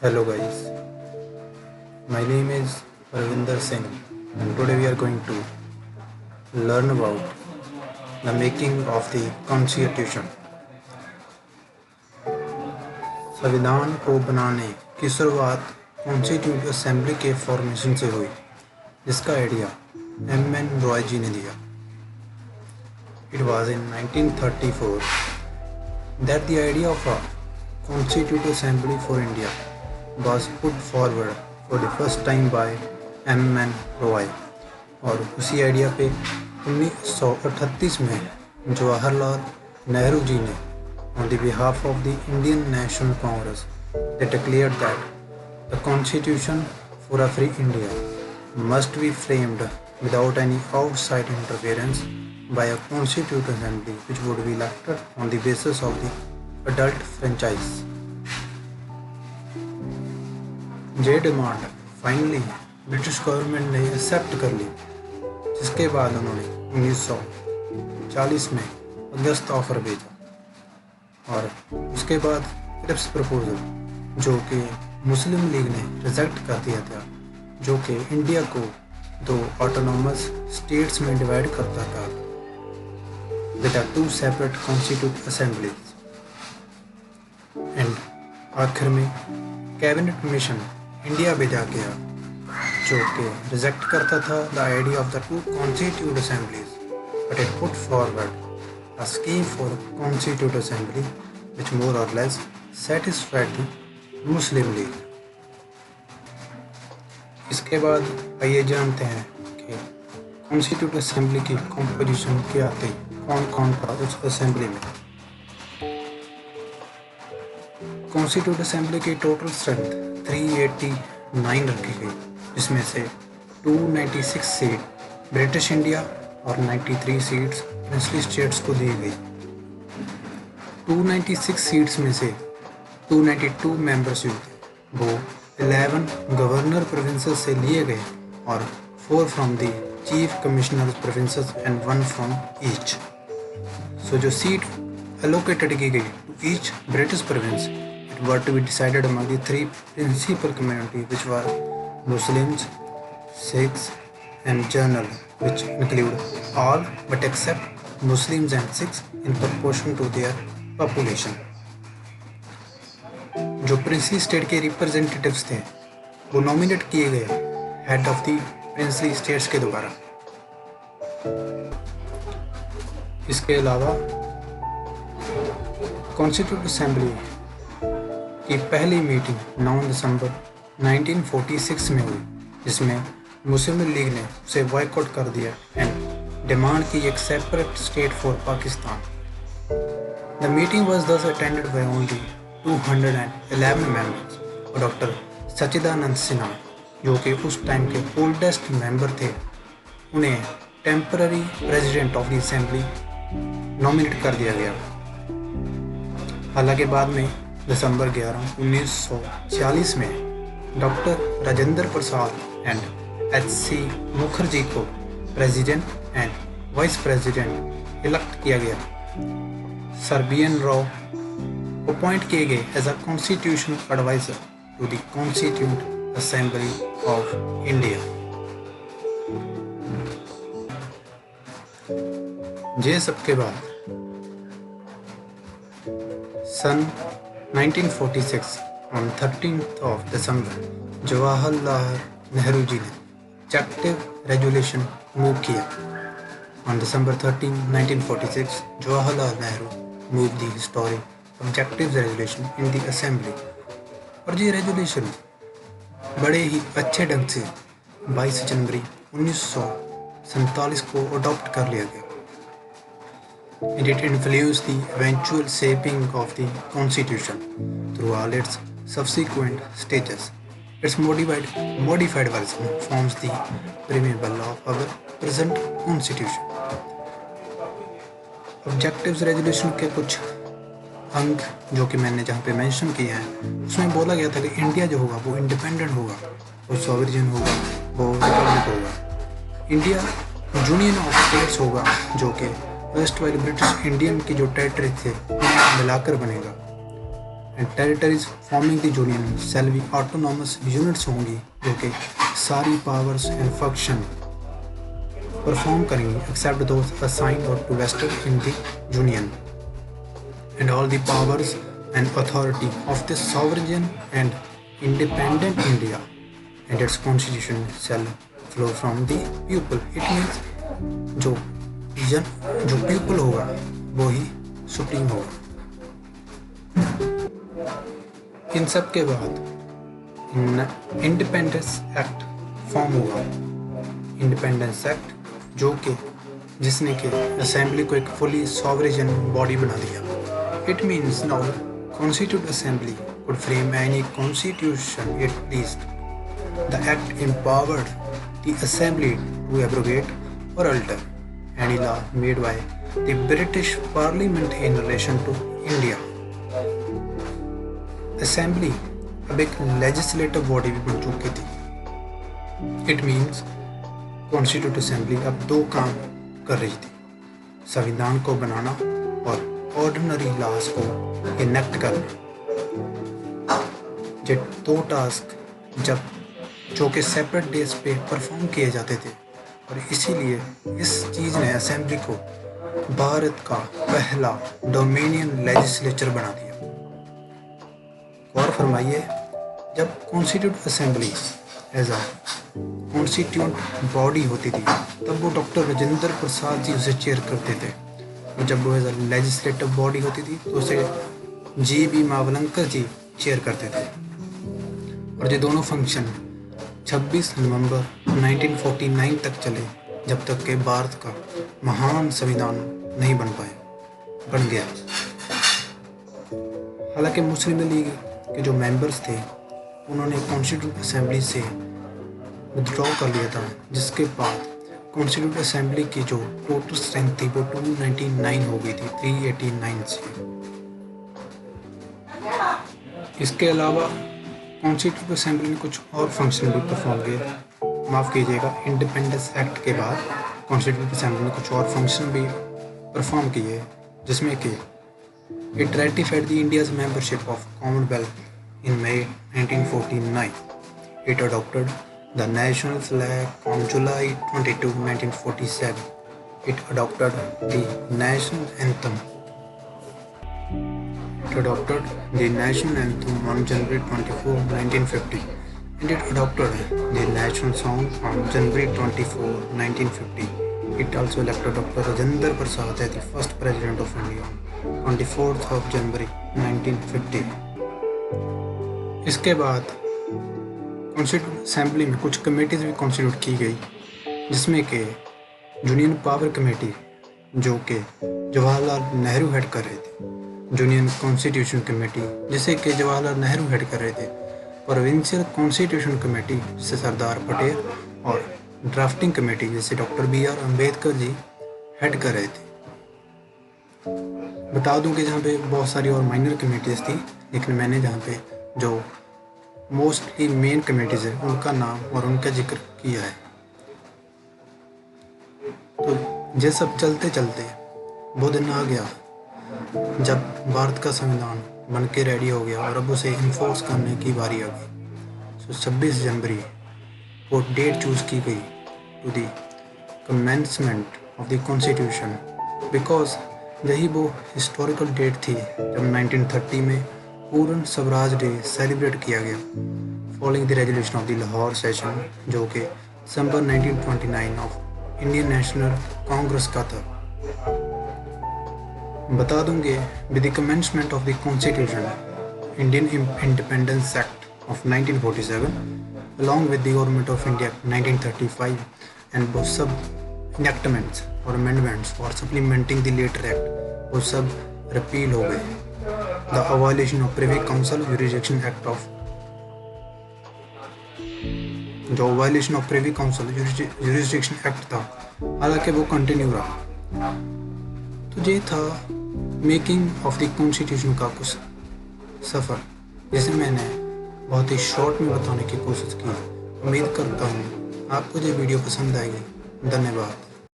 Hello guys, my name is Ravinder Singh and today we are going to learn about the making of the Constitution. संविधान को बनाने की शुरुआत constitute assembly के formation से हुई, जिसका आइडिया एम एन रॉय जी ने दिया. It was in 1934 that the idea of a Constituent Assembly for India was put forward for the first time by M N Roy. और उसी आइडिया पे 1938 में जवाहरलाल नेहरू जी ने on the behalf of the Indian National Congress they declared that the Constitution for a free India must be framed without any outside interference by a Constituent Assembly which would be elected on the basis of the adult franchise. ये demand finally British government ने accept कर ली, जिसके बाद उन्होंने 1940 में अगस्त offer भेजा और उसके बाद क्रिप्स प्रपोजल, जो कि मुस्लिम लीग ने रिजेक्ट कर दिया था, जो कि इंडिया को दो ऑटोनोमस स्टेट्स में डिवाइड करता था with two separate constitute assemblies. And आखिर में कैबिनेट मिशन इंडिया भेजा गया, जो कि रिजेक्ट करता था the idea of the two constituent assemblies, but it put forward a scheme for constituent assembly which more or less satisfied the Muslim League. इसके बाद आइए जानते हैं कि कॉन्स्टिट्यूट असेंबली की कॉम्पोजिशन क्या थी, कौन कौन था उस असेंबली में. कॉन्स्टिट्यूट असेंबली की टोटल स्ट्रेंथ 389 रखी गई, जिसमें से 296 सीट ब्रिटिश इंडिया और 93 सीट्स प्रिंसली स्टेट्स को दी गई. 296 सीट्स में से 292 मेंबर्स जो थे वो 11 गवर्नर प्रोविंसेस से लिए गए और 4 from the chief commissioner provinces and 1 from each. So जो सीट एलोकेटेड की गई to each British province were to be decided among the three principal communities, which were Muslims, Sikhs and General, which include all but except Muslims and Sikhs in proportion to their population. जो princely state के representatives थे वो nominate किए गए head of the princely states के द्वारा. इसके अलावा कॉन्स्टिट्यूट असेंबली की पहली मीटिंग 9 दिसंबर 1946 में हुई, जिसमें मुस्लिम लीग ने उसे बॉयकॉट कर दिया एंड डिमांड की एक separate state for Pakistan. The meeting was दस अटेंडेड बाय ओनली 211 मेंबर्स और डॉक्टर सच्चिदानंद सिन्हा, जो कि उस टाइम के ओल्डेस्ट मेंबर थे, उन्हें temporary president of the assembly nominate कर दिया गया. हालांकि बाद में दिसंबर 11, 1946 में doctor Rajendra Prasad and H C. Mukherjee को president and vice president elect किया गया. Sir B N. राव अपॉइंट किए गए as a constitutional adviser to the constituent assembly of India. ये सबके बाद सन 1946 on 13th of December Jawaharlal Nehru ji ने ऑब्जेक्टिव रेजोल्यूशन मूव किया. On December 13, 1946 Jawaharlal Nehru move the historic objective resolution in the assembly. और ये रेजोल्यूशन बड़े ही अच्छे ढंग से 22 जनवरी 1947 को अडॉप्ट कर लिया गया. And it influenced the eventual shaping of the Constitution through all its subsequent stages. Its modified version forms the preamble of our present Constitution. Objectives Resolution के कुछ अंग जो कि मैंने जहाँ पे मेंशन किए हैं, उसमें बोला गया था कि इंडिया जो होगा वो इंडिपेंडेंट होगा, वो सॉवरेन होगा, वो रिपब्लिक होगा. इंडिया यूनियन ऑफ स्टेट्स होगा, जो कि वेस्ट वाले ब्रिटिश इंडियन की जो टेरिटरी थे उन्हें मिलाकर बनेगा. And territories forming the union shall be autonomous units होंगी जो कि सारी पावर्स एंड फंक्शन परफॉर्म करेंगी except those assigned or to vested in the union and all the powers and authority of the sovereign and independent India and its constitution shall flow from the people. It means जो people होगा वो ही supreme होगा। इन सब के बाद independence act form होगा। इंडिपेंडेंस एक्ट जो कि जिसने कि असेंबली को एक फुली सॉवरेन बॉडी बना दिया। It means now constitute assembly could frame any constitution it pleased. The act empowered the assembly to abrogate or alter any law made by the British Parliament in relation to India. Assembly अब एक legislative body भी बन चुकी थी। It means Constituent Assembly अब दो काम कर रही थी, संविधान को बनाना और ऑर्डिनरी लॉज को इनेक्ट करना। ये दो टास्क जो कि सेपरेट डेज पे परफॉर्म किए जाते थे और इसीलिए इस चीज़ ने असेंबली को भारत का पहला डोमिनियन लेजिस्लेचर बना दिया। गौर फरमाइए, जब constitute assembly as a constituent body होती थी तब वो डॉक्टर राजेंद्र प्रसाद जी उसे चेयर करते थे, और जब वो एज अ लेजिस्लेटिव बॉडी होती थी तो उसे जी.बी. मावलंकर जी चेयर करते थे। और ये दोनों फंक्शन 26 नवंबर 1949 तक चले, जब तक कि भारत का महान संविधान नहीं बन गया। हालांकि मुस्लिम लीग के जो मेंबर्स थे उन्होंने कॉन्स्टिट्यूंट असेंबली से विथड्रॉ कर लिया था, जिसके बाद कॉन्स्टिट्यूंट असेंबली की जो टोटल स्ट्रेंथ थी वो 299 हो गई थी 389 से। इसके अलावा कॉन्स्टिट्यूंट असेंबली ने कुछ और फंक्शन भी परफॉर्म किए। माफ़ कीजिएगा, इंडिपेंडेंस एक्ट के बाद कॉन्स्टिट्यूंट असेंबली ने कुछ और फंक्शन भी परफॉर्म किए, जिसमें कि it ratified the India's membership of commonwealth in May 1949। It adopted the national flag on July 22, 1947। It adopted the national anthem adopted the national anthem on January 24, 1950, and it adopted the national song on January 24, 1950. It also elected Dr. Rajendra Prasad as the first president of India on 24th of January 1950. इसके बाद constituent assembly में कुछ committees भी constitute की गई, जिसमें कि union power committee जो कि जवाहरलाल नेहरू हेड कर रहे थे, यूनियन कॉन्स्टिट्यूशन कमेटी जिसे कि जवाहरलाल नेहरू हेड कर रहे थे, प्रोविंशियल कॉन्स्टिट्यूशन कमेटी जिसे सरदार पटेल, और ड्राफ्टिंग कमेटी जिसे doctor B.R. Ambedkar ji head कर रहे थे। बता दूं कि जहाँ पे बहुत सारी और माइनर कमेटीज़ थी, लेकिन मैंने जहाँ पे जो मोस्टली मेन कमेटीज़ है उनका नाम और उनका जिक्र किया है। तो ये सब चलते चलते वो दिन आ गया जब भारत का संविधान बन के रेडी हो गया और अब उसे इन्फोर्स करने की बारी आ गई। तो 26 जनवरी को डेट चूज़ की गई to the commencement of the constitution, because यही वो हिस्टोरिकल डेट थी जब 1930 में पूर्ण स्वराज डे सेलिब्रेट किया गया, following the resolution of the Lahore session, जो कि दिसंबर 1929 ऑफ इंडियन नेशनल कांग्रेस का था। बता दूंगे with the commencement of the constitution Indian independence act of 1947 along with the government of India 1935 and वो सब इनेक्टमेंट्स और amendments for supplementing the latter act वो सब रिपील हो गए। The abolition of privy council jurisdiction act of जो violation of privy council jurisdiction act था, हालांकि वो कंटिन्यू रहा। तो ये था मेकिंग ऑफ द कॉन्स्टिट्यूशन का कुछ सफ़र, जिसे मैंने बहुत ही शॉर्ट में बताने की कोशिश की। उम्मीद करता हूँ आपको ये वीडियो पसंद आएगी। धन्यवाद।